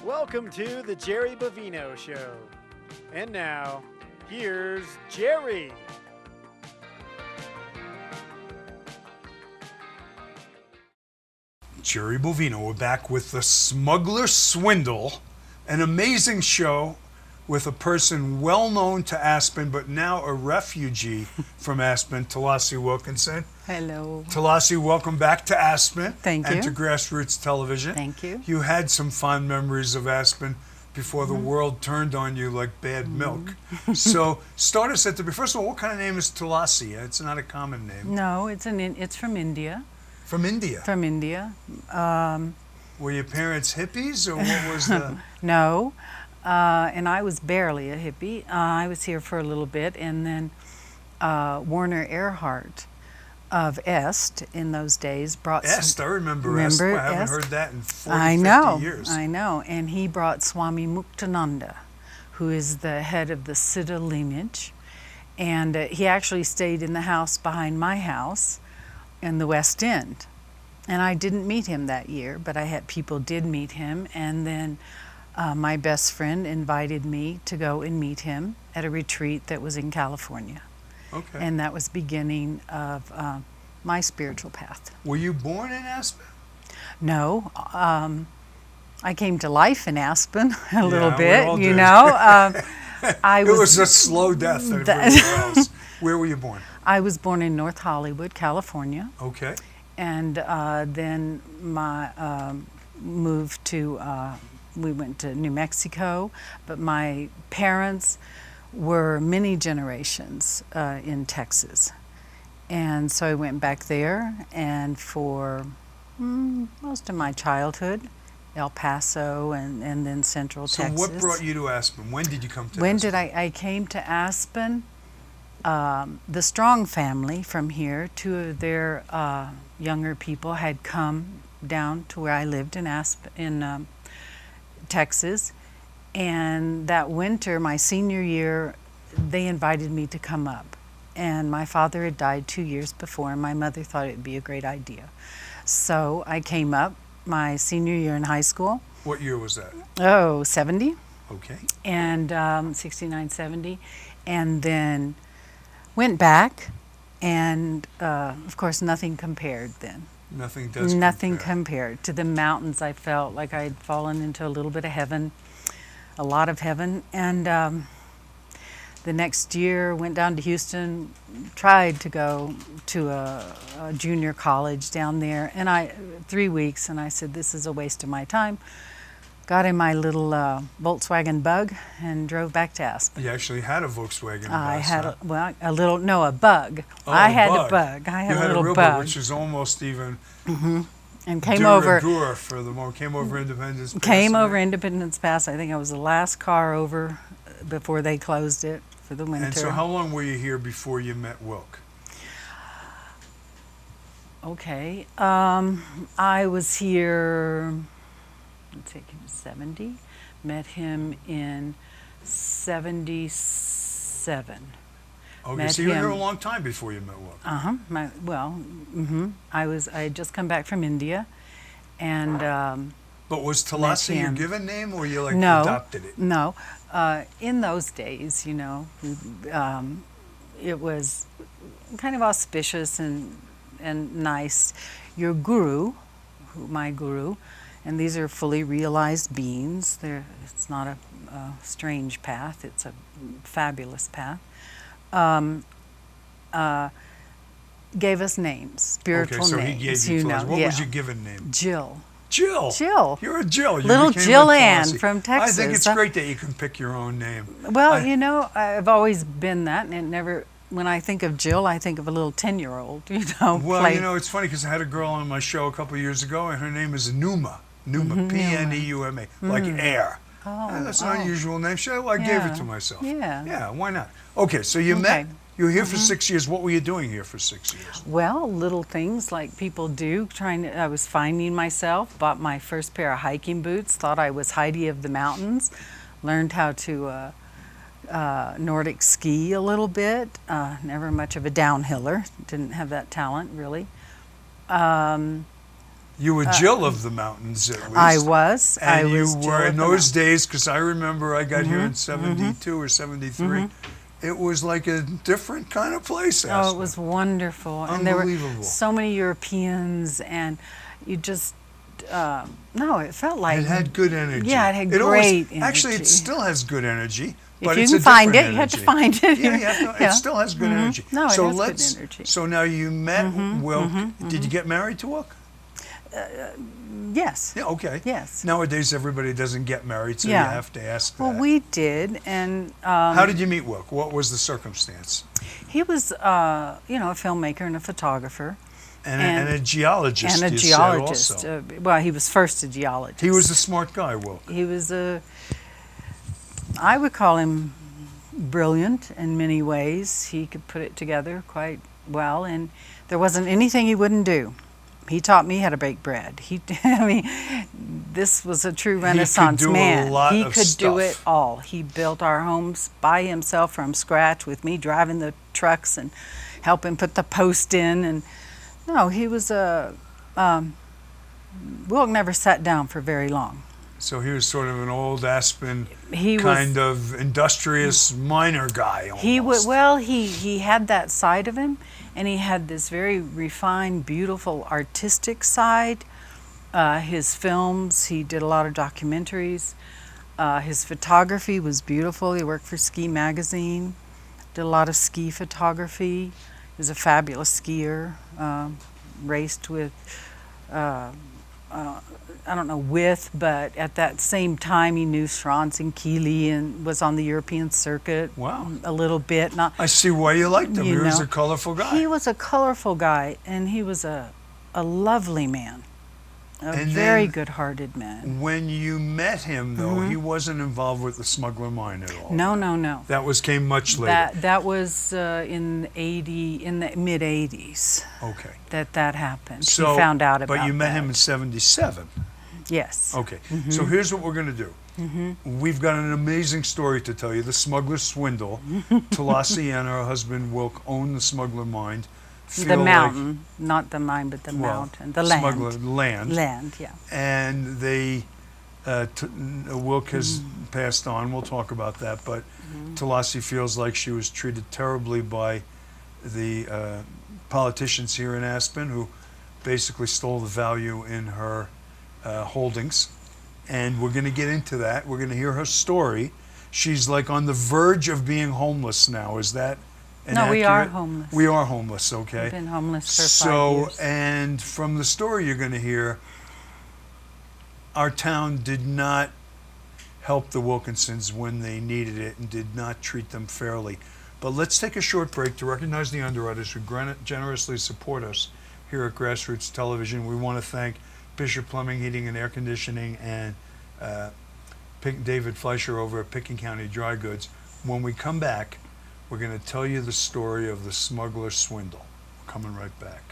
Welcome to the Jerry Bovino Show. And now, here's Jerry. Jerry Bovino. We're back with the Smuggler, Swindle, an amazing show with a person well known to Aspen, but now a refugee from Aspen, Tulasi Wilkinson. Hello. Tulasi, welcome back to Aspen. Thank you. And to Grassroots Television. Thank you. You had some fond memories of Aspen before the world turned on you like bad milk. So start us at the, first of all, what kind of name is Tulasi? It's not a common name. No, it's from India. From India? From India. Were your parents hippies, or what was the... No, and I was barely a hippie. I was here for a little bit, and then Warner Earhart of Est in those days brought... Est, I remember Est. Well, I haven't heard that in 40, 50 years. I know, and he brought Swami Muktananda, who is the head of the Siddha lineage, and he actually stayed in the house behind my house in the West End. And I didn't meet him that year, but I had people did meet him, and then my best friend invited me to go and meet him at a retreat that was in California. Okay. And that was beginning of my spiritual path. Were you born in Aspen? No, I came to life in Aspen a little we bit, all you did. know. It was a slow death everywhere else. Where were you born? I was born in North Hollywood, California. Okay. And then moved to, we went to New Mexico, but my parents were many generations in Texas. And so I went back there, and for most of my childhood, El Paso and then Central Texas. So what brought you to Aspen? When did you come to Aspen? When did I came to Aspen? The Strong family from here, two of their younger people had come down to where I lived in Texas, and that winter, my senior year, they invited me to come up. And my father had died 2 years before, and my mother thought it would be a great idea. So I came up my senior year in high school. What year was that? Oh, 70. Okay. And 69, 70. And then went back, and of course nothing compared then. Nothing does Nothing compare. compared to the mountains. I felt like I had fallen into a little bit of heaven, a lot of heaven. And the next year went down to Houston, tried to go to a junior college down there, and 3 weeks, and I said, this is a waste of my time. Got in my little Volkswagen Bug and drove back to Aspen. You actually had a Volkswagen bus, I had huh? a bug. Oh, I had bug. a bug. I had You a had little a real bug. which is almost even And came de over. rigueur for the moment. Came over Independence Pass. Came right? over Independence Pass. I think I was the last car over before they closed it for the winter. And so how long were you here before you met Wilk? Okay. I was here, let's see, 70. Met him in 77. Okay, Met so you were here him. a long time before you met Wilk. I had just come back from India, and But was Tulasi your him. given name, or you no, adopted it? no. In those days, you know, it was kind of auspicious and nice. Your guru, my guru, and these are fully realized beings. It's not a strange path. It's a fabulous path. Gave us names, spiritual Okay, so names. he gave you Tulasi. What yeah. was your given name? Jill. Jill. Jill. You're a Jill. You Little became Jill a Ann Tulasi. from Texas. I think it's great that you can pick your own name. Well, you know, I've always been that, and it never. When I think of Jill, I think of a little 10-year-old. You know. Well, you know, it's funny because I had a girl on my show a couple of years ago, and her name is Numa. Numa, P-N-E-U-M-A, like air. And that's an unusual name. So I gave it to myself. Yeah. Yeah, why not? Okay, so you met. You were here for 6 years. What were you doing here for 6 years? Well, little things like people do. I was finding myself. Bought my first pair of hiking boots. Thought I was Heidi of the mountains. Learned how to Nordic ski a little bit. Never much of a downhiller. Didn't have that talent really. You were Jill of the mountains, at least. I was. And I was you Jill were of in the those mountain. days, because I remember I got here in 72 or 73. It was like a different kind of place. Oh, Aspen. it was wonderful. And there were Unbelievable. so many Europeans, and you just, no, it felt like. It had good energy. Yeah, it had always- great energy. Actually, it still has good energy. If But you it's can a find different it, you have to energy. find it. Yeah, you have to, Yeah. it still has good energy. No, it so has good let's. energy. So now you met Wilk. Did you get married to Wilk? Yes. Yeah. Okay. Yes. Nowadays, everybody doesn't get married, so Yeah. you have to ask Well, that. we did, and How did you meet Wilk? What was the circumstance? he was, a filmmaker and a photographer. And a geologist. And a you said geologist. also. Well, he was first a geologist. He was a smart guy, Wilk. He was I would call him brilliant in many ways. He could put it together quite well, and there wasn't anything he wouldn't do. He taught me how to bake bread. This was a true Renaissance do a man. lot He of could do it stuff. all. He built our homes by himself from scratch, with me driving the trucks and helping put the post in. And no, he was Wilk never sat down for very long. So he was sort of an old Aspen He kind of industrious miner guy. Almost. He had that side of him, and he had this very refined, beautiful, artistic side. His films, he did a lot of documentaries. His photography was beautiful. He worked for Ski Magazine, did a lot of ski photography. He was a fabulous skier, raced with, I don't know but at that same time he knew Schranz and Keeley and was on the European circuit. Wow. A little bit. Not. I see why you liked him. He You was know, a colorful guy. He was a colorful guy, and he was a lovely man, a And very then- good-hearted man. When you met him, though, he wasn't involved with the Smuggler mine at all. No. That came much later. That was in the mid '80s Okay. that happened. So, he found out about But you met that. him in '77. Yes. Okay. So here's what we're going to do. We've got an amazing story to tell you. The Smuggler Swindle. Tulasi and her husband Wilk own the Smuggler mine. The Feel like- mountain, not the mine, but the well, mountain, the land. Smuggler land. Land, yeah. And they, Wilk has passed on. We'll talk about that. But Tulasi feels like she was treated terribly by the politicians here in Aspen, who basically stole the value in her holdings. And we're going to get into that. We're going to hear her story. She's like on the verge of being homeless now. Is that No, we are inaccurate? homeless. We are homeless, okay? We've been homeless for 5 So, years. and from the story you're going to hear, our town did not help the Wilkinsons when they needed it and did not treat them fairly. But let's take a short break to recognize the underwriters who generously support us here at Grassroots Television. We want to thank Bishop Plumbing, Heating and Air Conditioning, and David Fleischer over at Pitkin County Dry Goods. When we come back, we're going to tell you the story of the Smuggler Swindle. We're coming right back.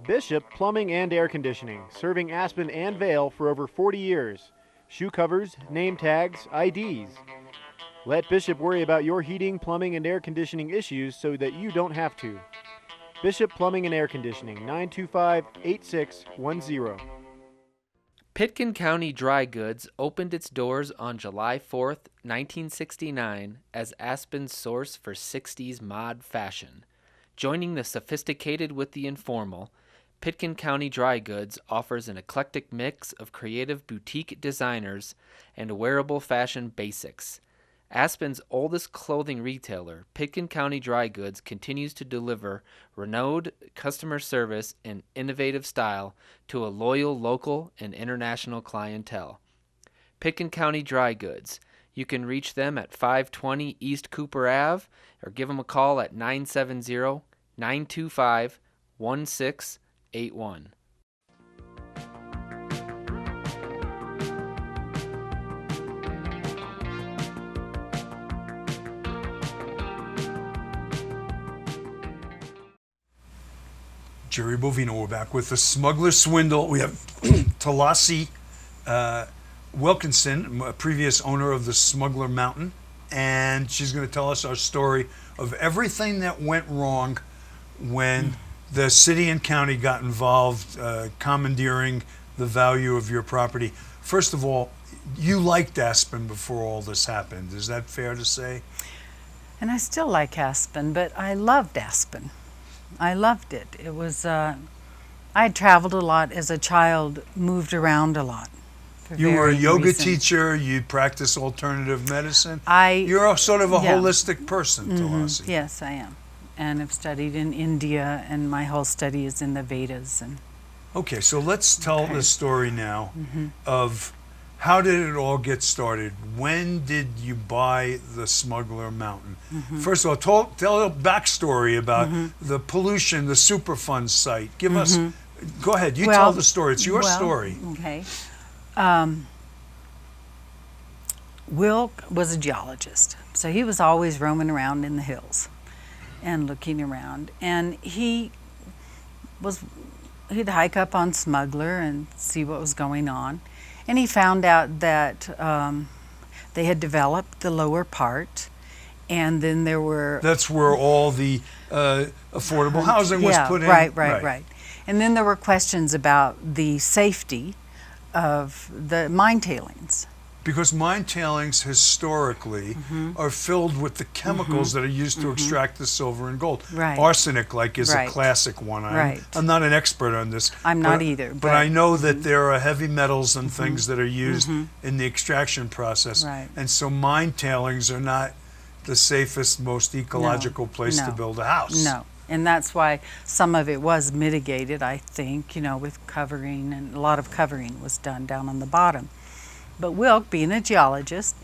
Bishop Plumbing and Air Conditioning, serving Aspen and Vale for over 40 years. Shoe covers, name tags, IDs. Let Bishop worry about your heating, plumbing, and air conditioning issues so that you don't have to. Bishop Plumbing and Air Conditioning, 925-8610. Pitkin County Dry Goods opened its doors on July 4th, 1969 as Aspen's source for 60s mod fashion. Joining the sophisticated with the informal, Pitkin County Dry Goods offers an eclectic mix of creative boutique designers and wearable fashion basics. Aspen's oldest clothing retailer, Pitkin County Dry Goods, continues to deliver renowned customer service and innovative style to a loyal local and international clientele. Pitkin County Dry Goods. You can reach them at 520 East Cooper Ave or give them a call at 970-925-1681. Jerry Bovino, we're back with the Smuggler Swindle. We have Tulasi Wilkinson, a previous owner of the Smuggler Mountain, and she's going to tell us our story of everything that went wrong when the city and county got involved, commandeering the value of your property. First of all, you liked Aspen before all this happened. Is that fair to say? And I still like Aspen, but I loved Aspen. I loved it. It was, I had traveled a lot as a child, moved around a lot. You were a yoga teacher, you practice alternative medicine. You're sort of a holistic person, Tulasi. Yes, I am. And I've studied in India, and my whole study is in the Vedas. And okay, so let's tell the story now of how did it all get started? When did you buy the Smuggler Mountain? First of all, tell a backstory about the pollution, the Superfund site. Give us, go ahead, you tell the story. It's your story. Okay. Wilk was a geologist, so he was always roaming around in the hills and looking around. And he'd hike up on Smuggler and see what was going on. And he found out that they had developed the lower part, and then there were... That's where all the affordable housing was put in? Right. And then there were questions about the safety of the mine tailings. Because mine tailings historically are filled with the chemicals that are used to extract the silver and gold. Right. Arsenic, is a classic one. I'm not an expert on this. I'm not either. But I know that there are heavy metals and things that are used in the extraction process. Right. And so mine tailings are not the safest, most ecological place to build a house. No. And that's why some of it was mitigated, I think, with covering, and a lot of covering was done down on the bottom. But Wilk, being a geologist,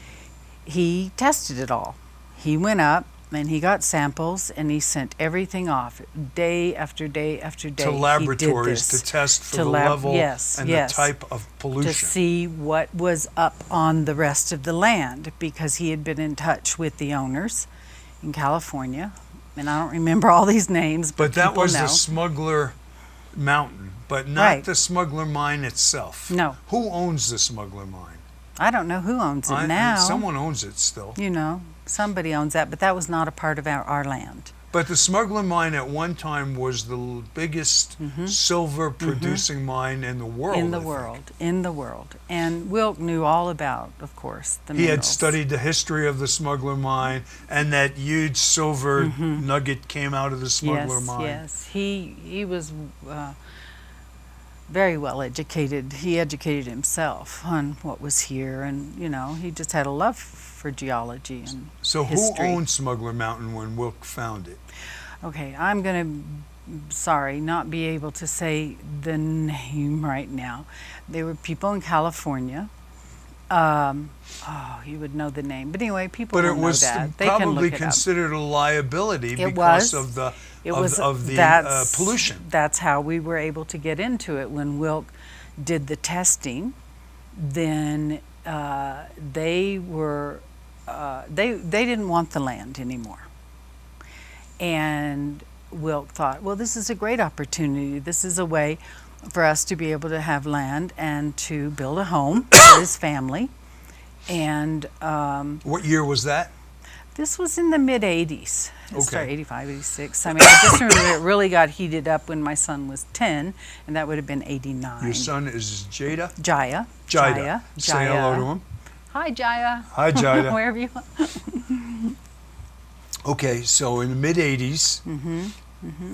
he tested it all. He went up and he got samples and he sent everything off day after day after day. To laboratories to test for the level and the type of pollution. To see what was up on the rest of the land, because he had been in touch with the owners in California. And I don't remember all these names, but that was know. The Smuggler Mountain, but not the Smuggler Mine itself. No. Who owns the Smuggler Mine? I don't know who owns it now. Someone owns it still. Somebody owns that, but that was not a part of our land. But the Smuggler Mine at one time was the biggest silver producing mine in the world. In the world. And Wilk knew all about, of course, the minerals. He had studied the history of the Smuggler Mine, and that huge silver nugget came out of the Smuggler Mine. Yes, he was very well educated. He educated himself on what was here, and he just had a love for geology and history. Who owned Smuggler Mountain when Wilk found it? Okay, I'm going to, not be able to say the name right now. There were people in California. You would know the name. But anyway, people know that. But it was probably considered a liability because of the pollution. That's how we were able to get into it. When Wilk did the testing, then they didn't want the land anymore. And Wilk thought, well, this is a great opportunity. This is a way for us to be able to have land and to build a home for his family. And what year was that? This was in the mid-'80s. It started 85, 86. I just remember it really got heated up when my son was 10, and that would have been 89. Your son is Jada? Jaya. Say hello to him. Hi, Jaya. Hi, Jada. Wherever you are. Okay, so in the mid-'80s,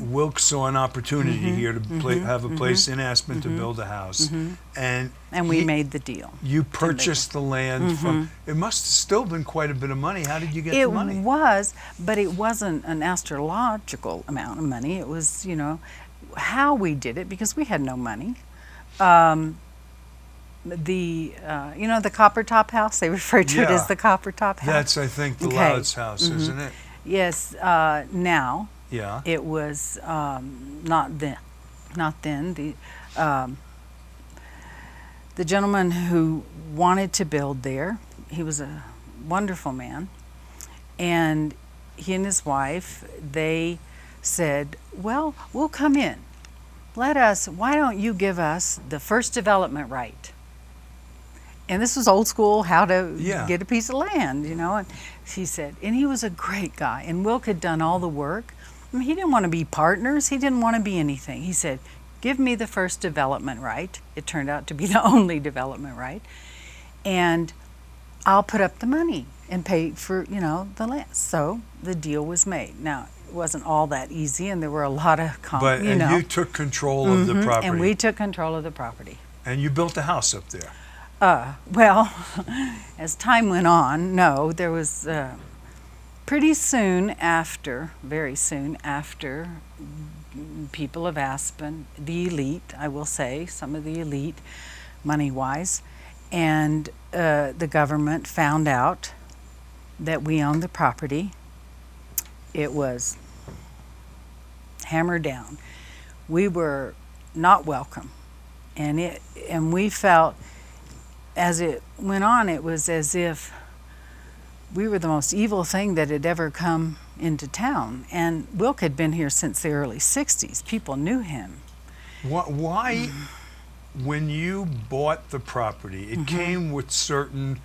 Wilk saw an opportunity here to have a place in Aspen to build a house. And we made the deal. You purchased the land from, it must have still been quite a bit of money. How did you get the money? It was, but it wasn't an astrological amount of money. It was, how we did it, because we had no money. The copper top house, they refer to it as the copper top house. That's, I think, the Loud's house, isn't it? Yes, now. Yeah. It was not then. The gentleman who wanted to build there, he was a wonderful man, and he and his wife, they said, well, we'll come in. Why don't you give us the first development right? And this was old school, how to Yeah. get a piece of land, you know. And she said, and he was a great guy. And Wilk had done all the work. I mean, he didn't want to be partners. He didn't want to be anything. He said, give me the first development right. It turned out to be the only development right. And I'll put up the money and pay for, you know, the land. So the deal was made. Now, it wasn't all that easy, and there were a lot of, But you and know. you took control of the property. And we took control of the property. And you built a house up there. Well, as time went on, no, there was pretty soon after, very soon after, people of Aspen, the elite, I will say, some of the elite, money-wise, and the government found out that we owned the property. It was hammered down. We were not welcome, and we felt, as it went on, it was as if we were the most evil thing that had ever come into town. And Wilk had been here since the early 60s. People knew him. Why, when you bought the property, it came with certain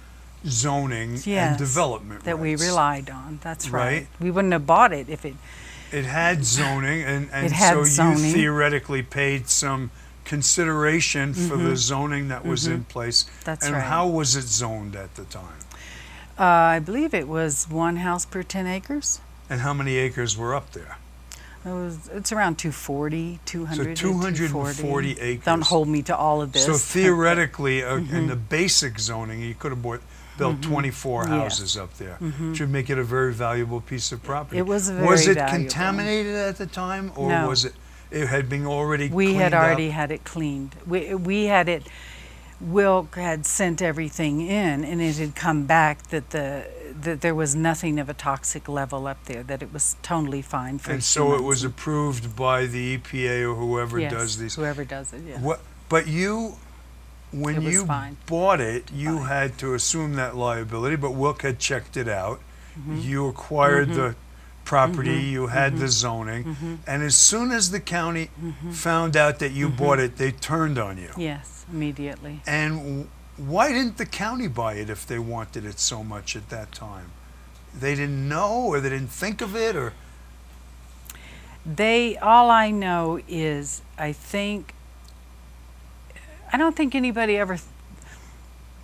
zoning and Yes, development that we rights. relied on. That's right. Right? We wouldn't have bought it if it. It had zoning, and It had so zoning. you theoretically paid some consideration for the zoning that was in place. That's and right. how was it zoned at the time? I believe it was one house per 10 acres. And how many acres were up there? It's around 240, 200. So 240 acres. Don't hold me to all of this. So theoretically, in the basic zoning, you could have built 24 Yes. houses up there, which would make it a very valuable piece of property. It was very Was it valuable. contaminated at the time, or No. was it? It had been already. We had cleaned up? already had it cleaned. We had it. Wilk had sent everything in, and it had come back that there was nothing of a toxic level up there. That it was totally fine for And so it humans. was approved by the EPA or whoever Yes, does these. whoever does it. Yeah. What? But you, when It was you fine. bought it, you Fine. had to assume that liability. But Wilk had checked it out. Mm-hmm. You acquired the property. You had the zoning, Mm-hmm. and as soon as the county found out that you bought it, they turned on you. Yes, immediately. And why didn't the county buy it if they wanted it so much at that time? They didn't know, or they didn't think of it, or All I know is, I don't think anybody ever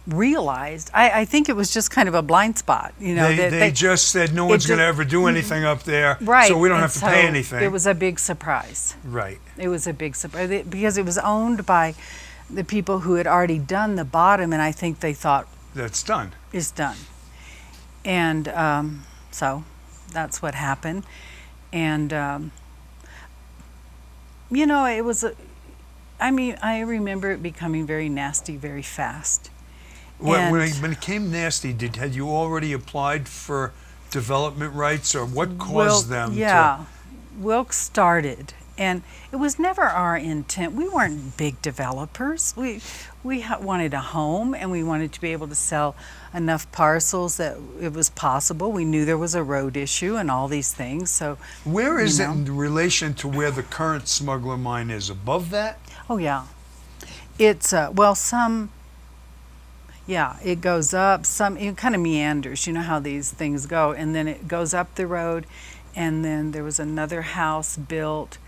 realized. I think it was just kind of a blind spot, you know. they just said no one's it going to ju- ever do anything up there, Right. so we don't and have to pay so anything. It was a big surprise. Right. It was a big surprise because it was owned by the people who had already done the bottom, and I think they thought That's done. it's done. And so that's what happened. And you know, it was. I remember it becoming very nasty very fast. When And- it came nasty, had you already applied for development rights, or what caused Wilk- them yeah, Wilk started, and it was never our intent. We weren't big developers. We wanted a home, and we wanted to be able to sell enough parcels that it was possible. We knew there was a road issue and all these things. So, Where is you it know. in relation to where the current Smuggler mine is? Above that? oh yeah, it's well some. Yeah, it goes up. It kind of meanders. You know how these things go, and then it goes up the road, and then there was another house built,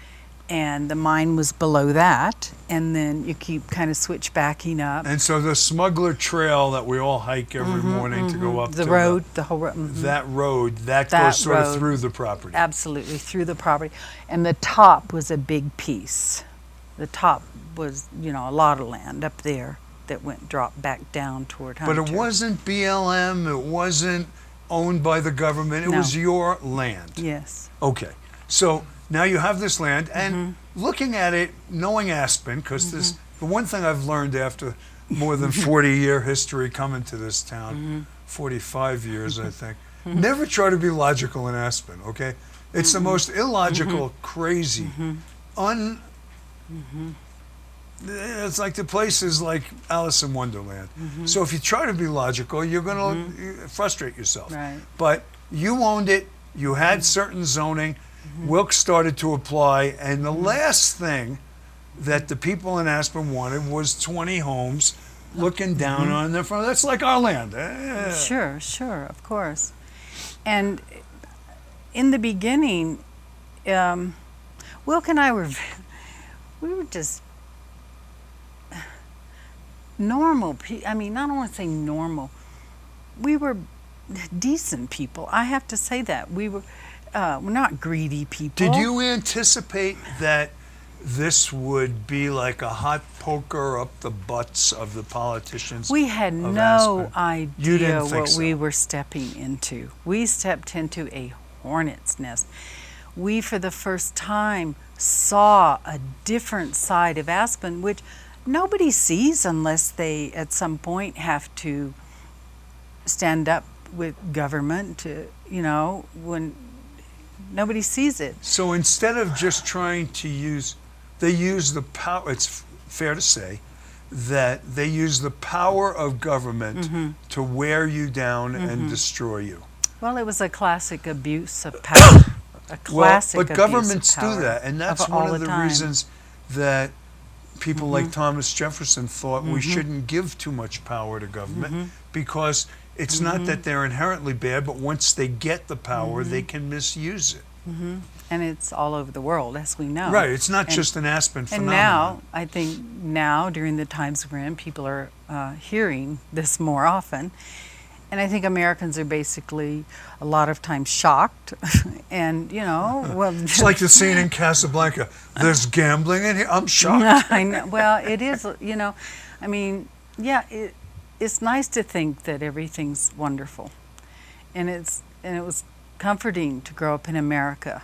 and the mine was below that, and then you keep kind of switch backing up. And so the Smuggler Trail that we all hike every morning to go up The to road, the whole road. that road, that That goes sort of road. through the property. Absolutely, through the property. And the top was a big piece. The top was, you know, a lot of land up there that dropped back down toward Hunter. But it wasn't BLM, it wasn't owned by the government, it No. was your land. Yes. Okay, so now you have this land, and Mm-hmm. looking at it, knowing Aspen, because this the one thing I've learned after more than 40-year history coming to this town, Mm-hmm. 45 years I think, never try to be logical in Aspen, okay? It's the most illogical, crazy, it's like the place is like Alice in Wonderland. So if you try to be logical, you're going to frustrate yourself. Right. But you owned it, you had certain zoning, Wilkes started to apply, and the last thing that the people in Aspen wanted was 20 homes looking down on them from, that's like our land. Sure, of course. And in the beginning, Wilk and I we were just normal people. I mean, I don't want to say normal. We were decent people. I have to say that. We're not greedy people. Did you anticipate that this would be like a hot poker up the butts of the politicians? We had of no Aspen? You idea didn't think what so. we were stepping into. We stepped into a hornet's nest. We, for the first time, saw a different side of Aspen, which nobody sees unless they, at some point, have to stand up with government to, when nobody sees it. So instead of just trying to they use the power, it's fair to say, that they use the power of government to wear you down and destroy you. Well, it was a classic abuse of power. A classic but abuse governments of power do that, and that's all one of the time. reasons that people like Thomas Jefferson thought we shouldn't give too much power to government, because it's not that they're inherently bad, but once they get the power, they can misuse it. And it's all over the world, as we know. Right, it's not just an Aspen phenomenon. And now, I think during the times we're in, people are hearing this more often. And I think Americans are basically a lot of times shocked. And, well... It's like the scene in Casablanca. There's gambling in here. I'm shocked. I know. Well, it is, I mean, yeah, it's nice to think that everything's wonderful. And it was comforting to grow up in America,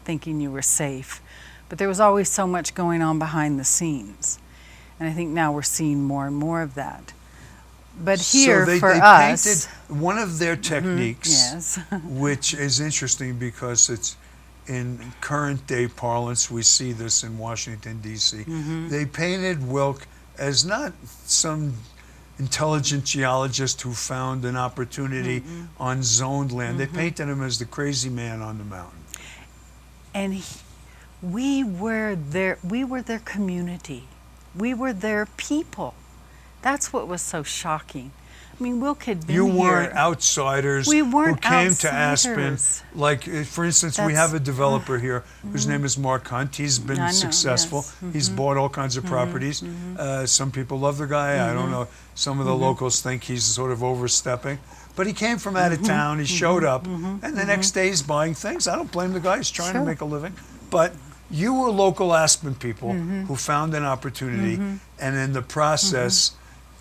thinking you were safe. But there was always so much going on behind the scenes. And I think now we're seeing more and more of that. But here, so they us... painted one of their techniques, yes. which is interesting because it's in current day parlance, we see this in Washington, D.C. They painted Wilk as not some intelligent geologist who found an opportunity on zoned land. They painted him as the crazy man on the mountain. And we were their community. We were their people. That's what was so shocking. I mean, Wilk had been You here. weren't outsiders We weren't who came to Aspen. outsiders. Like, for instance, we have a developer here whose name is Mark Hunt. He's been I know, successful. yes. He's bought all kinds of properties. Some people love the guy. I don't know. Some of the locals think he's sort of overstepping. But he came from out of town. He showed up. And the next day he's buying things. I don't blame the guy. He's trying to make a living. But you were local Aspen people who found an opportunity. And in the process,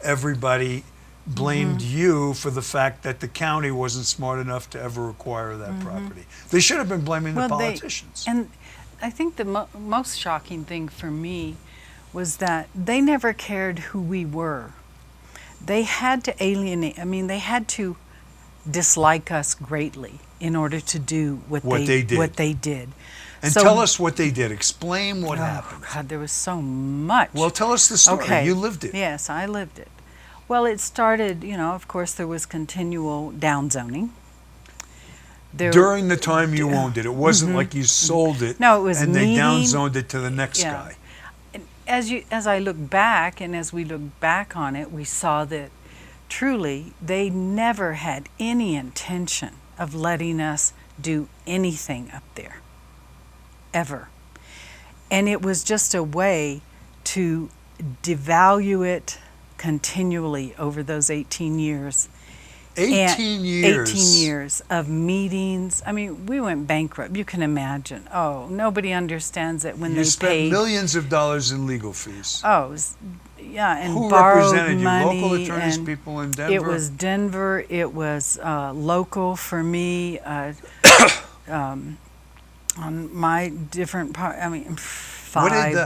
everybody blamed you for the fact that the county wasn't smart enough to ever acquire that property. They should have been blaming the politicians. And I think the most shocking thing for me was that they never cared who we were. They had to alienate, they had to dislike us greatly in order to do what they did. And tell us what they did. Explain what happened. God, there was so much. Well, tell us the story. Okay. You lived it. Yes, I lived it. Well, it started, of course, there was continual downzoning. During the time you owned it. It wasn't like you sold it. No, it was and they downzoned it to the next guy. And as I look back, and as we look back on it, we saw that truly they never had any intention of letting us do anything up there. Ever. And it was just a way to devalue it continually over those 18 years. 18 years. 18 years of meetings. We went bankrupt. You can imagine. Oh, nobody understands that when you they spent paid millions of dollars in legal fees. Oh, yeah, and who borrowed represented you? money. Local attorneys, and people in Denver? It was Denver. It was local for me. On my different part,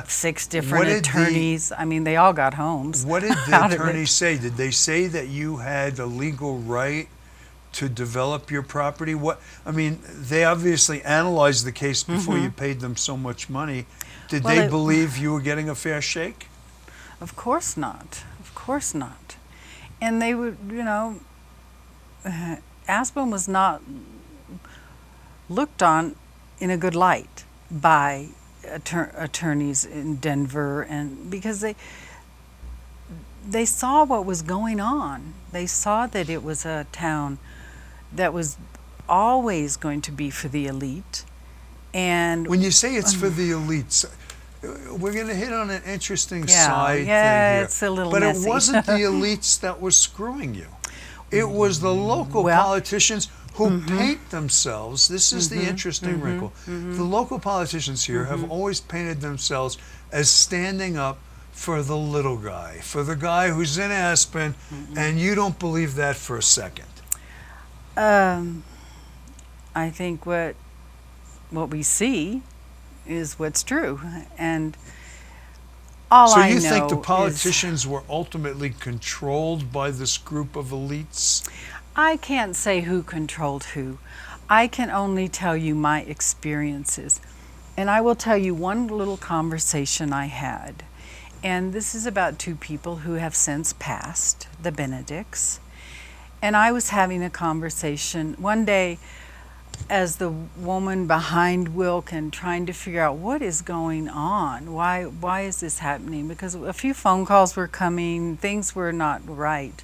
6 different attorneys. They all got homes. What did the attorneys say? Did they say that you had a legal right to develop your property? They obviously analyzed the case before you paid them so much money. Did they believe you were getting a fair shake? Of course not. Of course not. And they would, Aspen was not looked on in a good light by attorneys in Denver, and because they saw what was going on. They saw that it was a town that was always going to be for the elite. And When you say it's for the elites, we're going to hit on an interesting Yeah, side thing yeah, here. it's a little but messy. it wasn't the elites that were screwing you. It was the local Well, politicians who paint themselves. This is the interesting wrinkle. The local politicians here have always painted themselves as standing up for the little guy, for the guy who's in Aspen, and you don't believe that for a second. I think what we see is what's true, and all So I you know think the is- politicians were ultimately controlled by this group of elites? I can't say who controlled who. I can only tell you my experiences. And I will tell you one little conversation I had. And this is about two people who have since passed, the Benedicts. And I was having a conversation one day as the woman behind Wilkin, trying to figure out what is going on. Why is this happening? Because a few phone calls were coming, things were not right.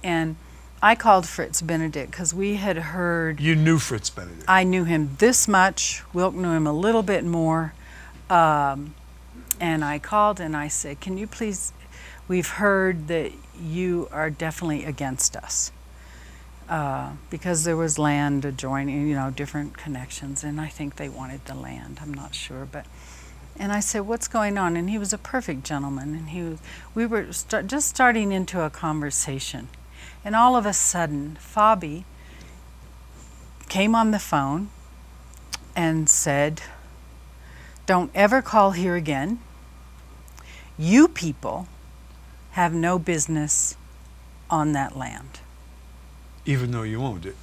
And I called Fritz Benedict because we had heard. You knew Fritz Benedict. I knew him this much. Wilk knew him a little bit more. And I called and I said, can you please, we've heard that you are definitely against us. Because there was land adjoining, different connections, and I think they wanted the land. I'm not sure, and I said, "What's going on?" And he was a perfect gentleman, and we were just starting into a conversation, and all of a sudden, Fabi came on the phone and said, "Don't ever call here again. You people have no business on that land." Even though you owned it.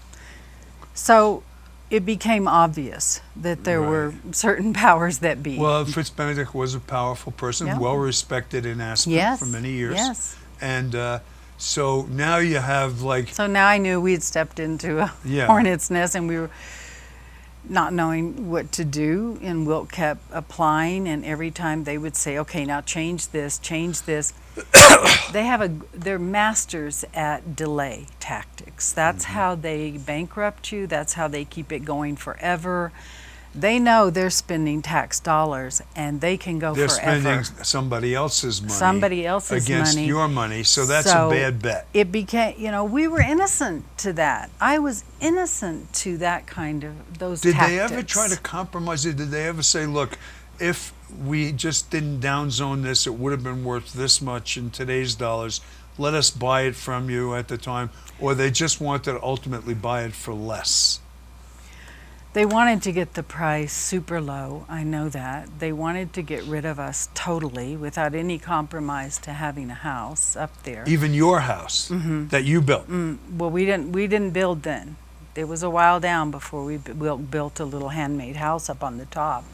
So it became obvious that there were certain powers that be. Well, Fritz Benedict was a powerful person, Yeah. well respected in Aspen Yes, for many years. yes. And so now you have So now I knew we'd stepped into a Yeah. hornet's nest, and we were not knowing what to do, and Wilt kept applying, and every time they would say, "Okay, now change this, change this." They're masters at delay tactics. That's how they bankrupt you. That's how they keep it going forever. They know they're spending tax dollars, and they can go they're forever. spending somebody else's money. Somebody else's against money. your money, so that's So a bad bet. It became, we were innocent to that. I was innocent to that kind of, those Did tactics. they ever try to compromise it? Did they ever say, look, if we just didn't downzone this, it would have been worth this much in today's dollars. Let us buy it from you at the time. Or they just wanted to ultimately buy it for less. They wanted to get the price super low, I know that. They wanted to get rid of us totally without any compromise to having a house up there. Even your house that you built. Well, we didn't build then. It was a while down before we built a little handmade house up on the top.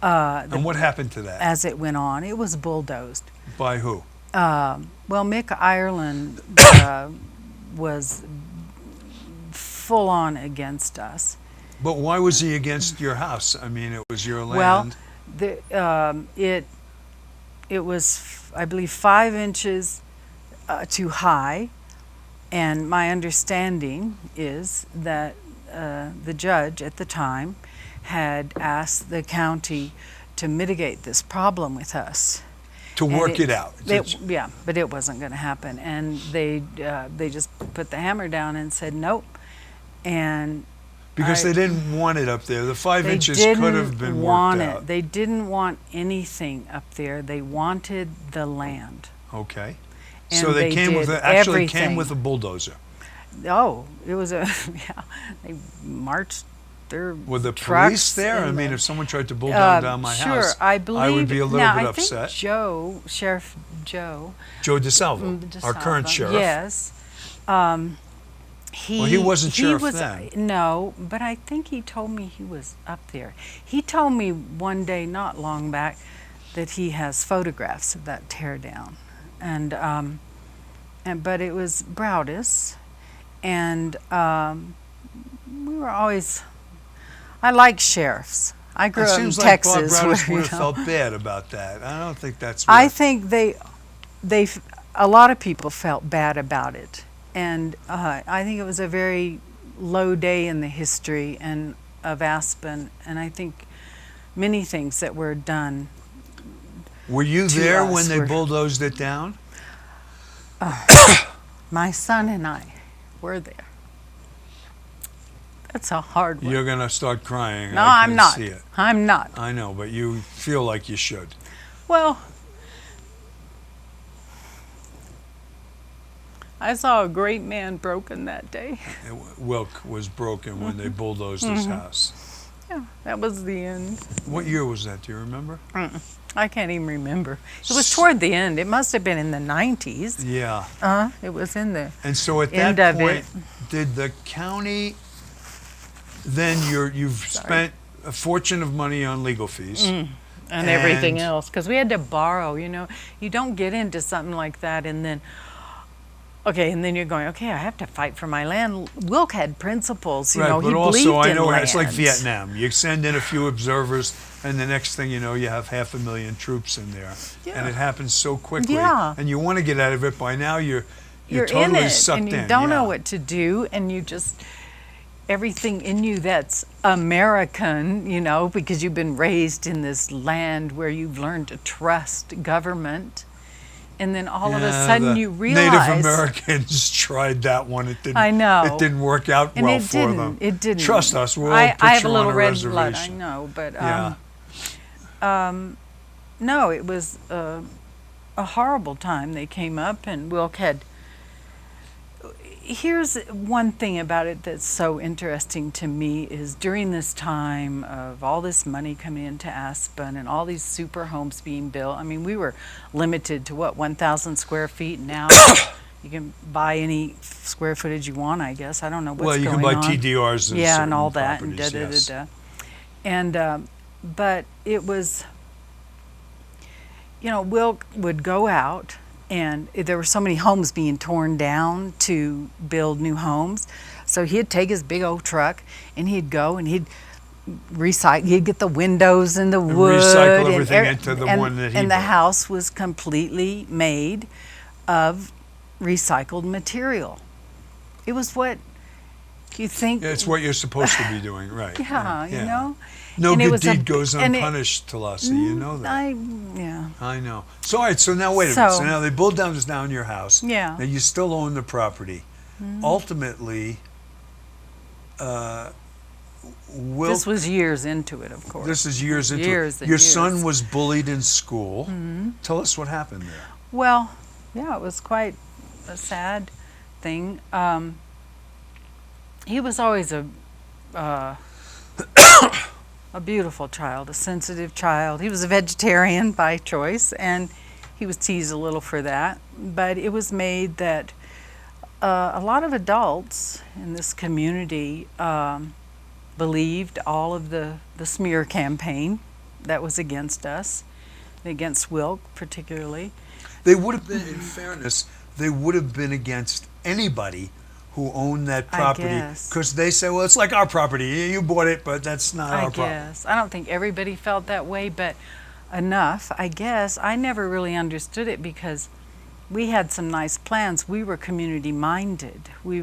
And what happened to that? As it went on, it was bulldozed. By who? Well, Mick Ireland was full on against us. But why was he against your house? I mean, it was your Well, land. it was, I believe, 5 inches too high, and my understanding is that the judge at the time had asked the county to mitigate this problem with us. To work it out. Yeah, but it wasn't going to happen, and they just put the hammer down and said nope, and because they didn't want it up there. The 5 inches could have been worked out. They didn't want anything up there. They wanted the land. Okay. And So they came did with actually came everything. with a bulldozer. Oh, it was yeah. They marched their Were the trucks police there? I in mean, the- if someone tried to bulldoze down my sure, house, I believe. I would be a little now, bit I think upset. Sheriff Joe, Joe DeSalvo, our current DeSalvo, sheriff. Yes. Well, he wasn't sheriff was, then. No, but I think he told me he was up there. He told me one day, not long back, that he has photographs of that teardown, and but it was Browdis, and we were always. I like sheriffs. I grew It up in seems like Texas. Bob Browdis where, would have felt bad about that. I don't think that's. I real. think they a lot of people felt bad about it. And I think it was a very low day in the history and of Aspen. And I think many things that were done. Were you there us when they were- bulldozed it down? My son and I were there. That's a hard one. You're going to start crying. No, I I'm can not. see it. I'm not. I know, but you feel like you should. Well, I saw a great man broken that day. Wilk was broken when they bulldozed his house. Yeah, that was the end. What year was that? Do you remember? I can't even remember. It was toward the end. It must have been in the 90s. Yeah. It was in the And so at end that of point, it. did the county, then you've spent a fortune of money on legal fees. and everything And- else, because we had to borrow. You don't get into something like that and then you're going, okay, I have to fight for my land. Wilk had principles, Right, he but also believed I in know it's like land. Vietnam. You send in a few observers, and the next thing you know, you have 500,000 troops in there, Yeah. and it happens so quickly. Yeah. And you want to get out of it. By now, you're You're totally in it, sucked and you in. don't yeah. know what to do, and you just everything in you that's American, because you've been raised in this land where you've learned to trust government, and then all of a Yeah, sudden the you realize Native Americans tried that one. It didn't. I know. It didn't work out and well it for didn't. them. It didn't. Trust us. We'll I put have you a little on a red reservation. blood. I know, but Yeah. no, it was a horrible time. They came up, and Wilk had. Here's one thing about it that's so interesting to me is during this time of all this money coming into Aspen and all these super homes being built. I mean, we were limited to 1,000 square feet. Now you can buy any square footage you want, I guess. I don't know what's Well, you going can buy on. TDRs and Yeah, certain and all that, and properties, da da da yes. da. And but it was, Wilk would go out, and there were so many homes being torn down to build new homes. So he'd take his big old truck, and he'd go and he'd recycle. He'd get the windows and the wood, recycle everything into the one that he and the built. house was completely made of recycled material. It was what you think. It's what you're supposed to be doing, right? Yeah. No And it good was a deed goes and it- unpunished, Tulasi. You know that. I know. So, all right, so now wait a minute. So So- now they bulled down your house. Yeah. Now you still own the property. Ultimately, Wilk, This was years into it, of course. this is years into Years it. and Your years. son was bullied in school. Tell us what happened there. Well, yeah, it was quite a sad thing. He was always a beautiful child, a sensitive child. He was a vegetarian by choice, and he was teased a little for that. But it was made that a lot of adults in this community believed all of the smear campaign that was against us, against Wilk particularly. They would have been, in fairness, they would have been against anybody who owned that property, guess. because they say, well, it's like our property. You bought it, but that's not I our property. guess. I don't think everybody felt that way, but enough, I guess. I never really understood it because we had some nice plans. We were community minded. We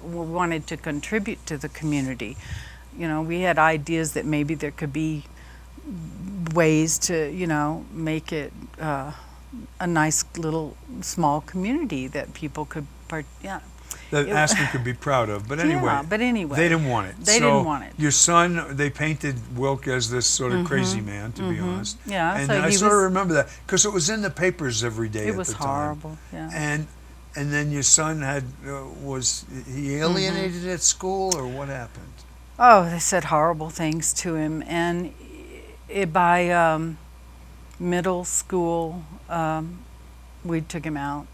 wanted to contribute to the community. We had ideas that maybe there could be ways to, make it a nice little small community that people could That Aspen could be proud of. But anyway, Yeah, but anyway, they didn't want it. they didn't want it. Your son, they painted Wilk as this sort of crazy man, to be honest. Yeah, And so I he sort of was- remember that because it was in the papers every day It at was the time. horrible, yeah. And then your son was he alienated at school, or what happened? Oh, they said horrible things to him, and by middle school, we took him out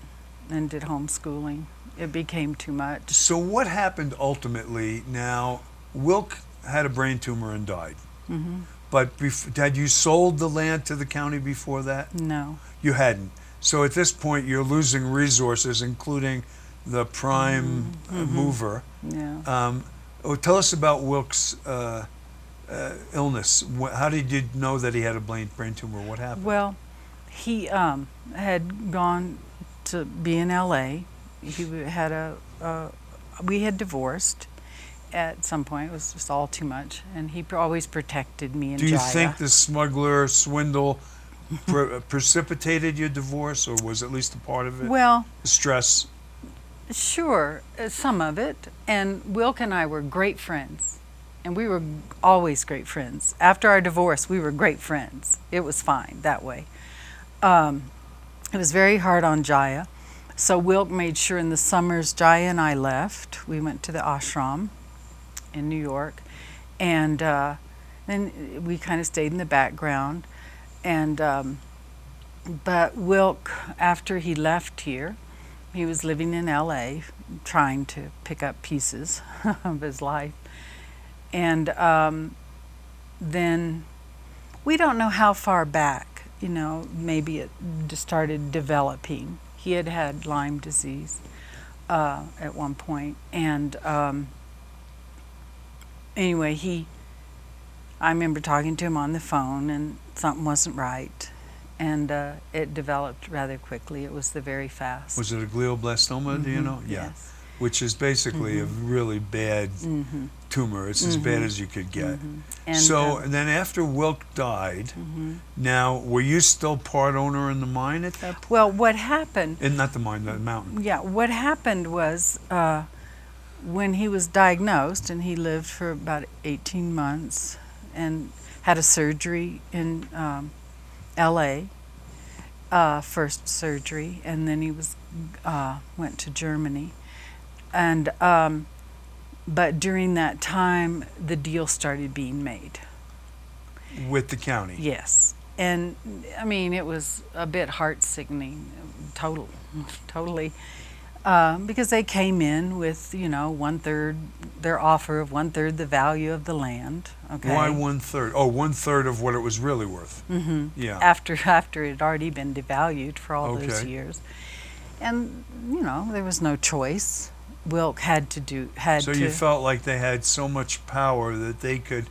and did homeschooling. It became too much. So what happened ultimately? Now, Wilk had a brain tumor and died. But had you sold the land to the county before that? No. You hadn't. So at this point, you're losing resources, including the prime mover. Yeah. Tell us about Wilk's illness. How did you know that he had a brain tumor? What happened? Well, he had gone to be in L.A. We had divorced at some point. It was just all too much, and he always protected me and Do you Jaya. think the Smuggler swindle precipitated your divorce, or was at least a part of it? Well, The stress. sure, some of it. And Wilk and I were great friends, and we were always great friends. After our divorce, we were great friends. It was fine that way. It was very hard on Jaya. So Wilk made sure in the summers Jaya and I left. We went to the ashram in New York, and then we kind of stayed in the background. And but Wilk, after he left here, he was living in L.A. trying to pick up pieces of his life. And then we don't know how far back, maybe it just started developing. He had had Lyme disease at one point. And anyway, I remember talking to him on the phone, and something wasn't right. And it developed rather quickly. It was the very fast. Was it a glioblastoma, do you know? Yeah. Yes. Which is basically a really bad tumor. It's as bad as you could get. And, So then after Wilk died, now were you still part owner in the mine at that point? Well, what happened? Not the mine, the mountain. Yeah, what happened was when he was diagnosed, and he lived for about 18 months and had a surgery in L.A., first surgery, and then he went to Germany. And but during that time, the deal started being made. With the county? Yes. And I mean, it was a bit heart-sickening, totally, because they came in with, one-third, their offer of one-third the value of the land. Okay. Why 1/3? Oh, 1/3 of what it was really worth. Yeah. After it had already been devalued for all those Okay. years. And, there was no choice. Wilk had to. So you felt like they had so much power that they could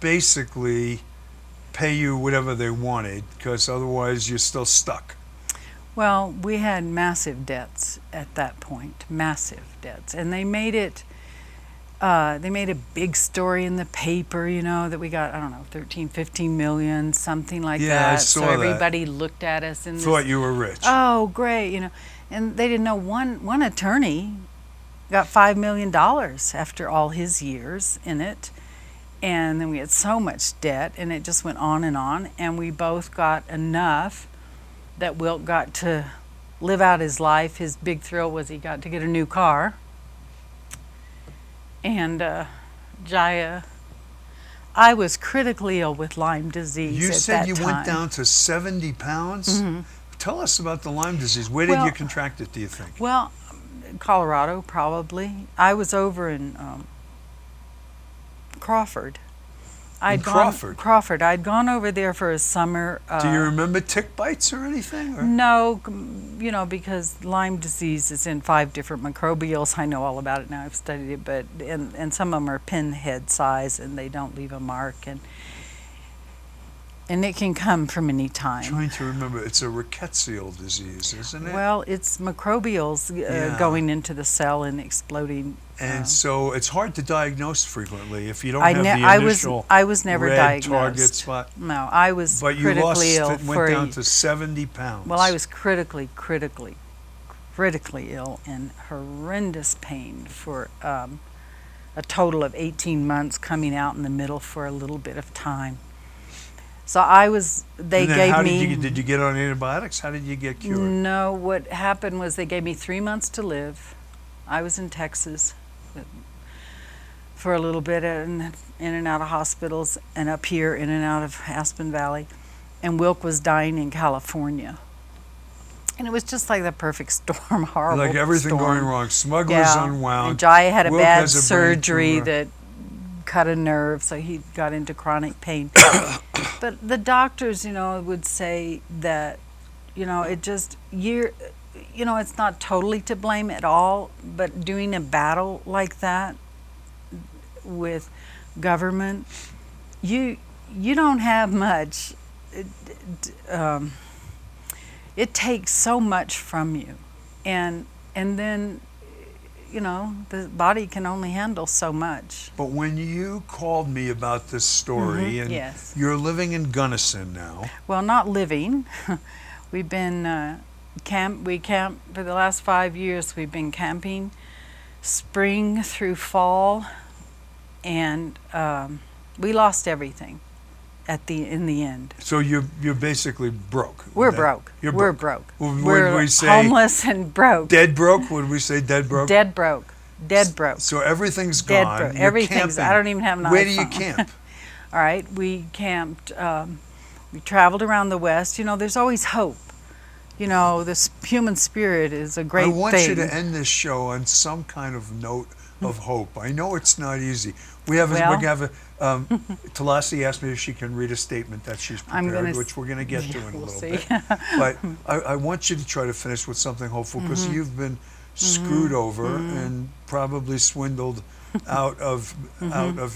basically pay you whatever they wanted, because otherwise you're still stuck. Well, we had massive debts at that point, massive debts. And they made it, they made a big story in the paper, that we got, 13, 15 million, something like Yeah, that. I saw so that. everybody looked at us and Thought you were rich. oh, great, And they didn't know one attorney got $5 million after all his years in it. And then we had so much debt, and it just went on, and we both got enough that Wilk got to live out his life. His big thrill was he got to get a new car. And Jaya, I was critically ill with Lyme disease You at said that you time. went down to 70 pounds? Tell us about the Lyme disease. Where did Well- you contract it, do you think? Well, Colorado, probably. I was over in Crawford. Crawford? I'd gone over there for a summer. Do you remember tick bites or anything? Or? No, because Lyme disease is in 5 different microbials. I know all about it now. I've studied it, but and some of them are pinhead size, and they don't leave a mark, and it can come from any time. I'm trying to remember. It's a rickettsial disease, isn't it? Well, it's microbials Yeah. going into the cell and exploding. And so it's hard to diagnose frequently if you don't have the initial I was never red diagnosed. target spot. No, I was But you critically ill went down to 70 pounds. Well, I was critically ill and horrendous pain for a total of 18 months, coming out in the middle for a little bit of time. So they And then gave how me... did you get on antibiotics? How did you get cured? No, what happened was they gave me 3 months to live. I was in Texas for a little bit, and in and out of hospitals, and up here in and out of Aspen Valley. And Wilk was dying in California. And it was just like the perfect storm, horrible Like everything storm. going wrong. Smuggler's unwound. And Jaya had a Wilk bad has a brain surgery tumor. that cut a nerve, so he got into chronic pain. But the doctors, would say that, it just, it's not totally to blame at all, but doing a battle like that with government, you don't have much. It takes so much from you. and then, you know, the body can only handle so much. But when you called me about this story, and Yes. you're living in Gunnison now. Well, not living. We've been we camp for the last 5 years. We've been camping spring through fall, and we lost everything in the end. So you're basically broke. We're broke. You're We're broke. broke. Would We're we say homeless and broke. dead broke? Would we say dead broke? Dead broke. Dead broke. So everything's Dead gone. broke. You're Everything's. camping. I don't even have an Where do you iPhone. camp? All right, we camped. We traveled around the West. You know, there's always hope. You know, this human spirit is a great I thing. want you to end this show on some kind of note of hope. I know it's not easy. We have Tulasi asked me if she can read a statement that she's prepared, which we're going to get to in a we'll little see. bit. But I want you to try to finish with something hopeful, because you've been screwed over and probably swindled out of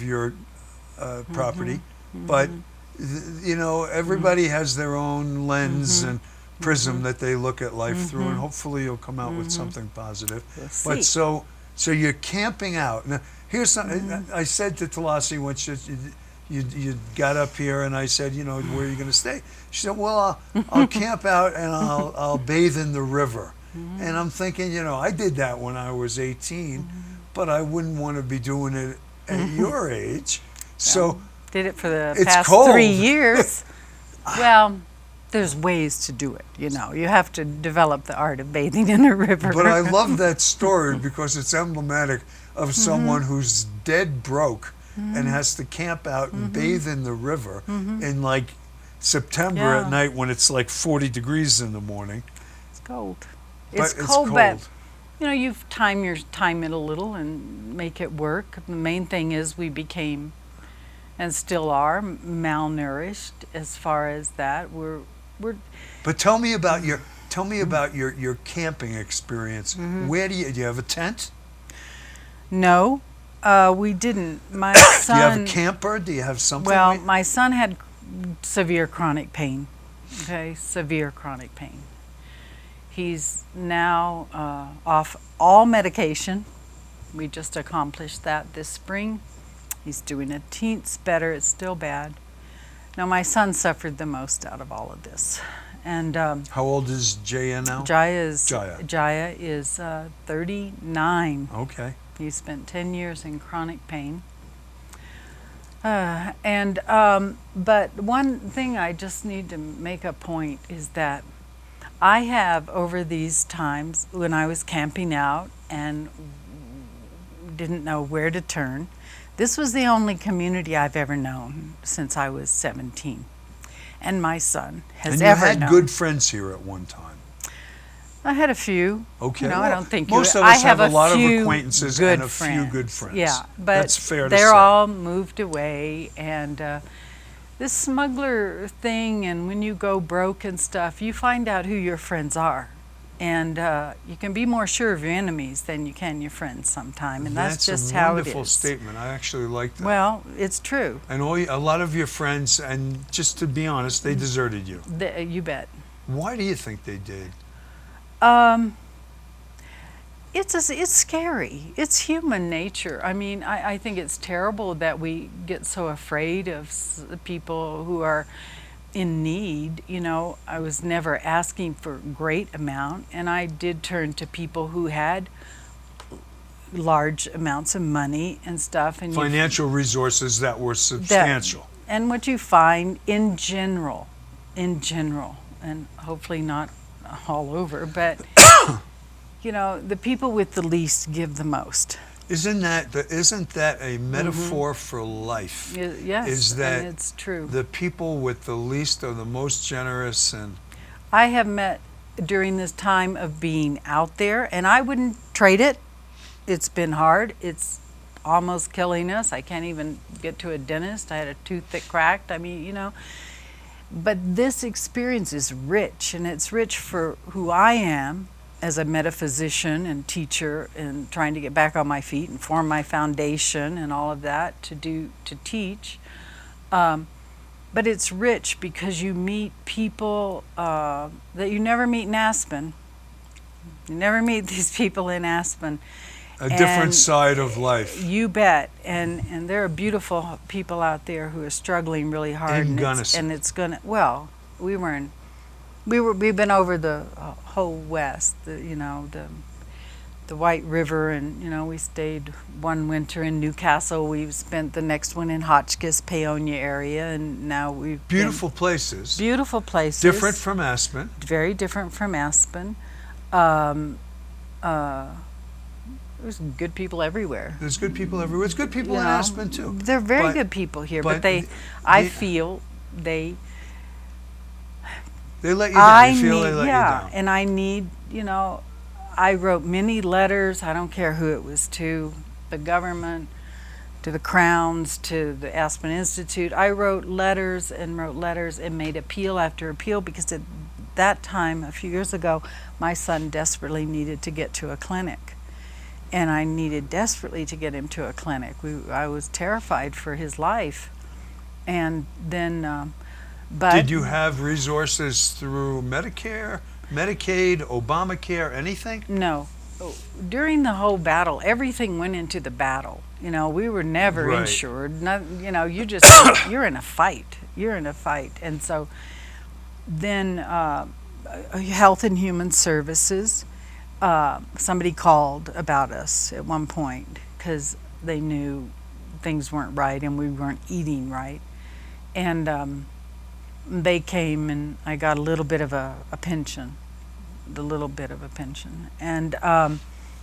your property. But you know, everybody has their own lens and prism that they look at life through, and hopefully you'll come out with something positive. We'll But see. so you're camping out. Now, here's something I said to Tulasi once you got up here, and I said, you know, where are you going to stay? She said, well, I'll camp out and I'll bathe in the river. And I'm thinking, you know, I did that when I was 18, but I wouldn't want to be doing it at your age. So Did it for the It's past cold. 3 years. Well, there's ways to do it, you know. You have to develop the art of bathing in a river. But I love that story because it's emblematic of someone who's dead broke and has to camp out and bathe in the river in like September at Yeah. night when it's like 40 degrees in the morning. It's cold. But It's cold, but cold. you know, you time it a little and make it work. The main thing is we became, and still are, malnourished. As far as that, we're But tell me about your camping experience. Where do you have a tent? no, we didn't. My Do son. you have a camper? Do you have something? Well, my son had severe chronic pain. Okay, severe chronic pain. He's now off all medication. We just accomplished that this spring. He's doing a teens better. It's still bad. Now, my son suffered the most out of all of this. And How old is Jaya now? Jaya is 39. Okay. He spent 10 years in chronic pain. But one thing I just need to make a point is that I have, over these times when I was camping out and didn't know where to turn, this was the only community I've ever known since I was 17. And my son has And you ever had known. good friends here at one time. I had a few. Okay. You know, I don't think most you, of us I have a lot of few acquaintances good and a friends. few good friends. Yeah, but That's fair to they're say. all moved away, and this smuggler thing, and when you go broke and stuff, you find out who your friends are, and you can be more sure of your enemies than you can your friends sometime, and that's just a how it wonderful is. statement. I actually like that. Well, it's true. And a lot of your friends, and just to be honest, they deserted you. You bet. Why do you think they did? It's scary. It's human nature. I mean, I think it's terrible that we get so afraid of people who are in need. You know, I was never asking for a great amount, and I did turn to people who had large amounts of money and stuff. And Financial resources that were substantial. and what you find in general, and hopefully not all over, but you know, the people with the least give the most. Isn't that a metaphor for life? Yes, Is that and it's true. the people with the least are the most generous? And I have met during this time of being out there, and I wouldn't trade it. It's been hard. It's almost killing us. I can't even get to a dentist. I had a tooth that cracked. I mean, you know. But this experience is rich, and it's rich for who I am as a metaphysician and teacher, and trying to get back on my feet and form my foundation and all of that to teach. But it's rich because you meet people that you never meet in Aspen. You never meet these people in Aspen. A different side of life. You bet. And there are beautiful people out there who are struggling really hard. In Gunnison. And it's gonna. Well, we've been over the whole West. The White River, and we stayed one winter in Newcastle. We've spent the next one in Hotchkiss, Paonia area, and now we've Beautiful places. Beautiful places. Different from Aspen. Very different from Aspen. There's good people everywhere. There's good people everywhere. There's good people in Aspen too. They're very good people here, but I feel they let you down. You feel they let you yeah, down. and I need, I wrote many letters. I don't care who it was to, the government, to the Crowns, to the Aspen Institute. I wrote letters and made appeal after appeal, because at that time, a few years ago, my son desperately needed to get to a clinic. And I needed desperately to get him to a clinic. I was terrified for his life. And then, but... Did you have resources through Medicare, Medicaid, Obamacare, anything? No. During the whole battle, everything went into the battle. We were never insured. You're in a fight. You're in a fight. And so then Health and Human Services, somebody called about us at one point because they knew things weren't right and we weren't eating right. And they came, and I got a little bit of a pension, and a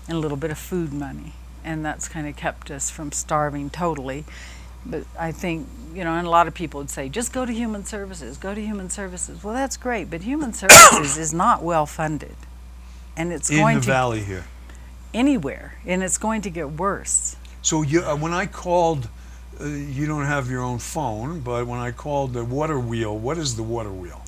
little bit of food money. And that's kind of kept us from starving totally. But I think, and a lot of people would say, just go to Human Services, go to Human Services. Well, that's great, but Human Services is not well funded. And it's going in the valley here, anywhere, and it's going to get worse. So when I called, you don't have your own phone, but when I called the Water Wheel, what is the Water Wheel?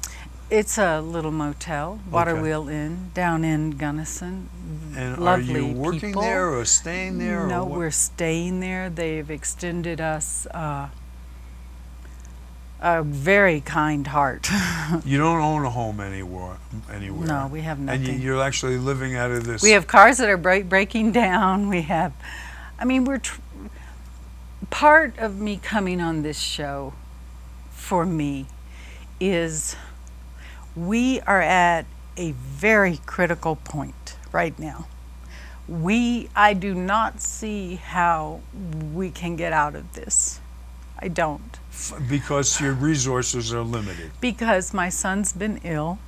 It's a little motel, Water Wheel Inn, down in Gunnison. And Lovely are you working people. there or staying there? No, or what? we're staying there. They've extended us a very kind heart. You don't own a home anywhere. No, we have nothing. And you're actually living out of this. We have cars that are breaking down. We have, part of me coming on this show, for me, is we are at a very critical point right now. I do not see how we can get out of this. I don't. Because your resources are limited. Because my son's been ill.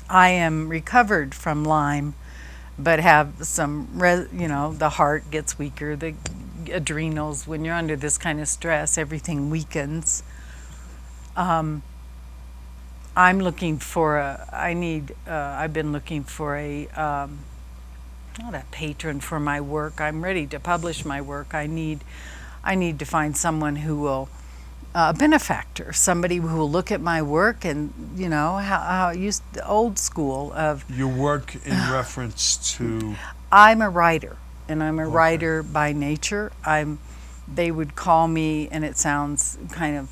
I am recovered from Lyme, but have some, the heart gets weaker, the adrenals. When you're under this kind of stress, everything weakens. I'm looking for I've been looking for not a patron for my work. I'm ready to publish my work. I need to find someone who will, a benefactor, somebody who will look at my work and, how used the old school of... Your work in reference to... I'm a writer, and I'm a writer by nature. They would call me, and it sounds kind of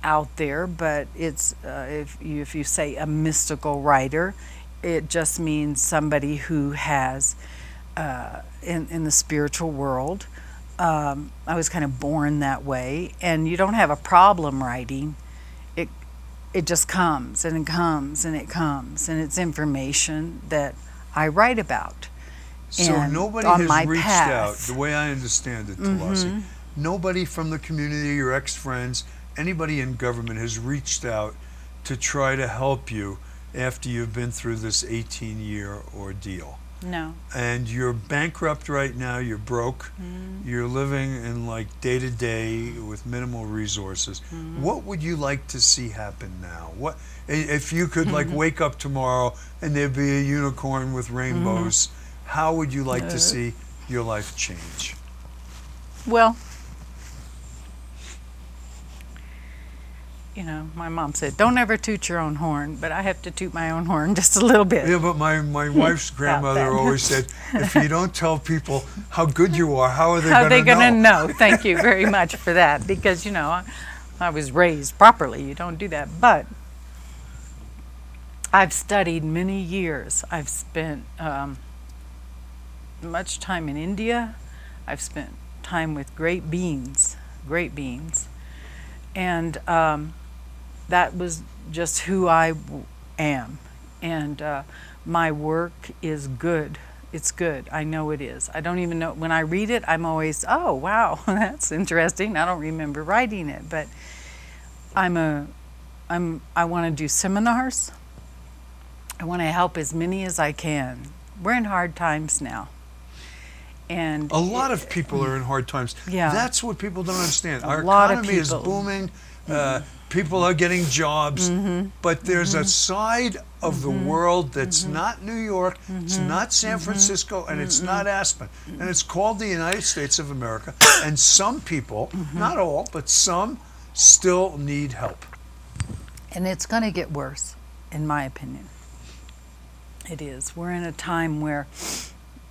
out there, but it's, if you say a mystical writer, it just means somebody who has, in the spiritual world, I was kind of born that way, and you don't have a problem writing. It just comes and it comes and it comes, and it's information that I write about. So and nobody on has my reached path. out, the way I understand it, Tulasi, nobody from the community, your ex-friends, anybody in government has reached out to try to help you after you've been through this 18-year ordeal. No. And you're bankrupt right now, you're broke, you're living in like day-to-day with minimal resources. What would you like to see happen now? What if you could like wake up tomorrow and there'd be a unicorn with rainbows, how would you like to see your life change? Well, my mom said, don't ever toot your own horn, but I have to toot my own horn just a little bit. Yeah, but my wife's grandmother always said, if you don't tell people how good you are, how are they going to know? How are they going to know? Thank you very much for that, because, I was raised properly. You don't do that. But I've studied many years. I've spent much time in India. I've spent time with great beings, and that was just who I am. And my work is good. It's good. I know it is. I don't even know. When I read it, I'm always, oh, wow, that's interesting. I don't remember writing it, but I want to do seminars. I want to help as many as I can. We're in hard times now. And a lot of people are in hard times. Yeah. That's what people don't understand. Our lot of economy is people. booming. People are getting jobs. But there's a side of the world that's not New York, it's not San Francisco, and it's not Aspen. And it's called the United States of America. And some people, not all, but some, still need help. And it's going to get worse, in my opinion. It is. We're in a time where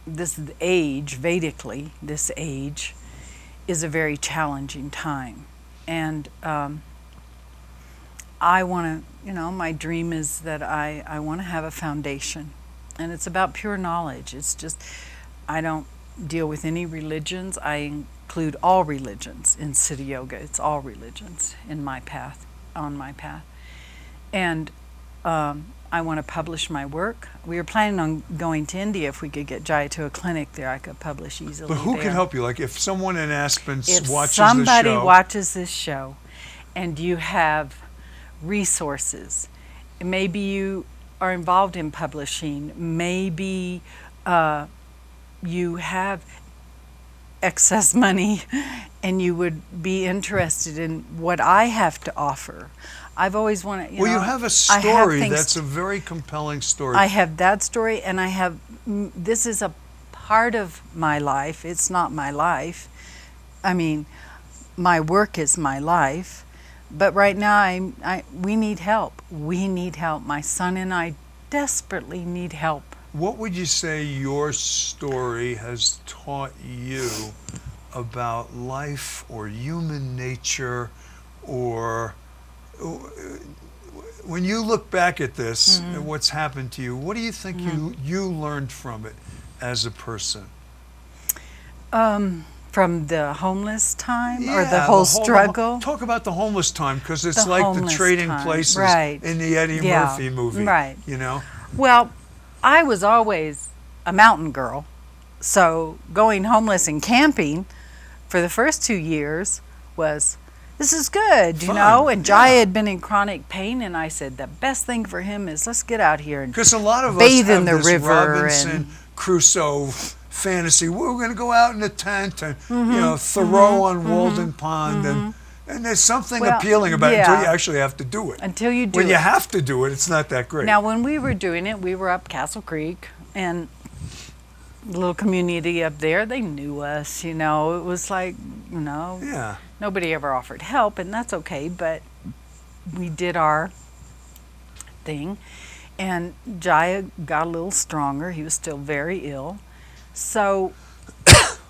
this age, Vedically, this age is a very challenging time. And I want to, my dream is that I want to have a foundation. And it's about pure knowledge. It's just, I don't deal with any religions. I include all religions in City Yoga. It's all religions in my path, on my path. And I want to publish my work. We were planning on going to India. If we could get Jaya to a clinic there, I could publish easily. But who there. can help you? Like if someone in Aspen watches this show. If somebody watches this show and you have resources, maybe you are involved in publishing, maybe you have excess money and you would be interested in what I have to offer. I've always wanted, you have a story that's a very compelling story. I have that story, and I have, this is a part of my life. It's not my life. I mean, my work is my life. But right now, we need help. We need help. My son and I desperately need help. What would you say your story has taught you about life or human nature, or when you look back at this and what's happened to you, what do you think you learned from it as a person? From the homeless time, Yeah, or the whole struggle? Talk about the homeless time, because it's The like the homeless Trading time, Places right. in the Eddie Yeah, Murphy movie. right. Well, I was always a mountain girl, so going homeless and camping for the first 2 years was, this is good, Fun, and Jaya had been in chronic pain, and I said the best thing for him is let's get out here and because a lot of bathe us have in the this river Robinson and Crusoe fantasy. We're going to go out in a tent and Thoreau on Walden Pond, and there's something appealing about it until you actually have to do it. Until you do when it. you have to do it, it's not that great. Now, when we were doing it, we were up Castle Creek, and the little community up there, they knew us, It was like, yeah. nobody ever offered help, and that's okay, but we did our thing. And Jaya got a little stronger. He was still very ill. So,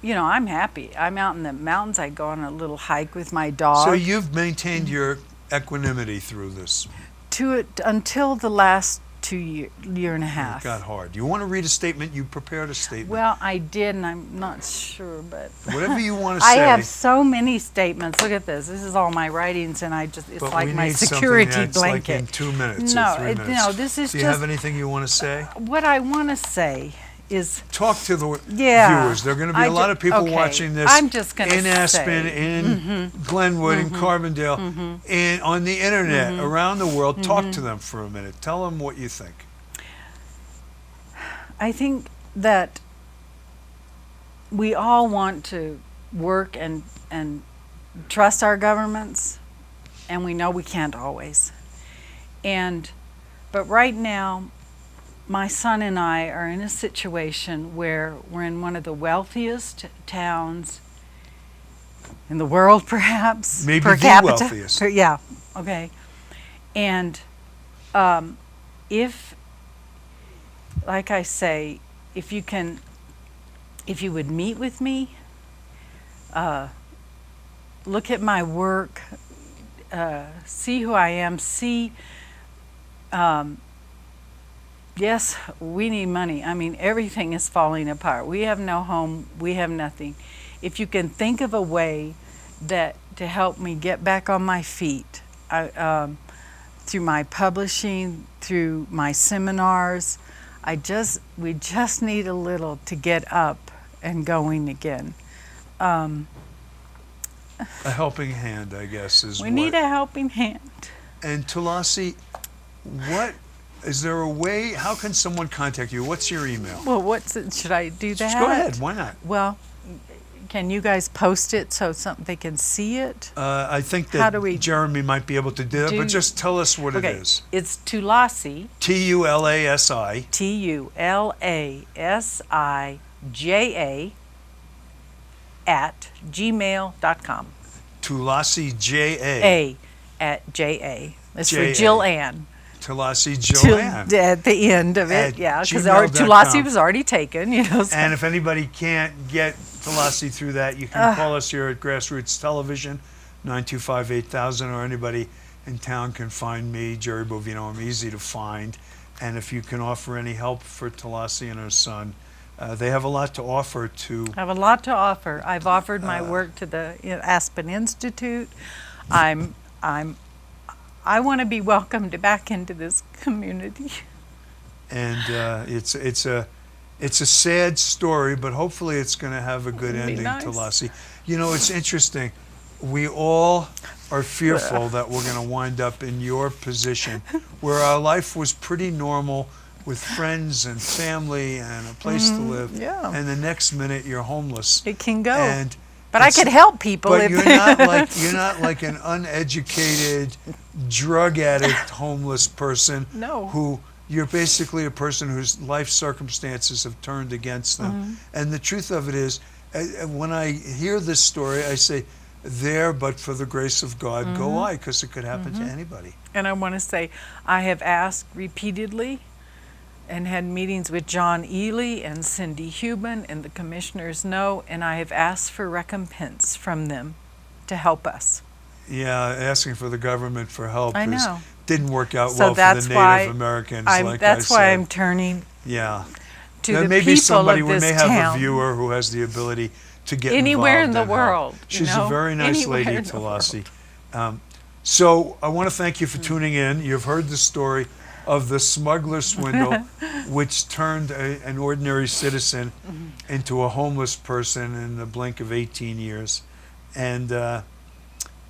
I'm happy. I'm out in the mountains. I go on a little hike with my dog. So you've maintained your equanimity through this. Until the last year and a half. It got hard. You want to read a statement? You prepared a statement. Well, I did, and I'm not sure, but whatever you want to say. I have so many statements. Look at this. This is all my writings, and it's but like we my need security something that's blanket. Like in 2 minutes No, or 3 minutes. no, this is Do you just. have anything you want to say? What I want to say is. Talk to the Yeah, viewers. There are going to be a lot of people watching this. I'm just going to in Aspen, in Glenwood, in Carbondale, and on the internet, around the world. Talk to them for a minute. Tell them what you think. I think that we all want to work and trust our governments, and we know we can't always. But right now, my son and I are in a situation where we're in one of the wealthiest towns in the world, perhaps. Maybe per the capita. wealthiest. Yeah, okay. And if, like I say, if you would meet with me, look at my work, see who I am, see Yes, we need money. I mean, everything is falling apart. We have no home. We have nothing. If you can think of a way that to help me get back on my feet, through my publishing, through my seminars, we just need a little to get up and going again. A helping hand, I guess, is We need a helping hand. And Tulasi, is there a way? How can someone contact you? What's your email? Well, should I do that? Just go ahead. Why not? Well, can you guys post it so they can see it? I think that Jeremy might be able to do that, but just tell us what it is. It's Tulasi. Tulasi. TULASIJA @gmail.com. Tulasi J.A. A at J.A. It's for Jill Ann. Tulasi Joanne. At the end of it, because Tulasi was already taken, So. And if anybody can't get Tulasi through that, you can call us here at Grassroots Television, 925-8000, or anybody in town can find me, Jerry Bovino. I'm easy to find. And if you can offer any help for Tulasi and her son, they have a lot to offer to. I have a lot to offer. I've offered my work to the Aspen Institute. I want to be welcomed back into this community. And it's a sad story, but hopefully it's going to have a good ending, nice. Tulasi. It's interesting. We all are fearful that we're going to wind up in your position, where our life was pretty normal with friends and family and a place to live. Yeah. And the next minute you're homeless. It can go. And but I could help people. But you're not like an uneducated, drug addict, homeless person. No. Who you're basically a person whose life circumstances have turned against them. And the truth of it is, when I hear this story, I say, there, but for the grace of God, go I, because it could happen to anybody. And I want to say, I have asked repeatedly and had meetings with John Ely and Cindy Huban, and the commissioners know, and I have asked for recompense from them to help us. Yeah, asking for the government for help didn't work out so well for the Native Americans, that's why I'm turning to the maybe people somebody, of we this may have town. a viewer who has the ability to get anywhere in involved the world. She's a very nice lady, Tulasi. So I want to thank you for tuning in. You've heard the story of the smuggler swindle, which turned an ordinary citizen into a homeless person in the blink of 18 years. And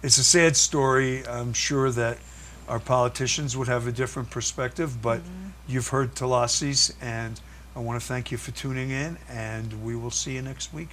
it's a sad story. I'm sure that our politicians would have a different perspective, but you've heard Tulasi's, and I want to thank you for tuning in, and we will see you next week.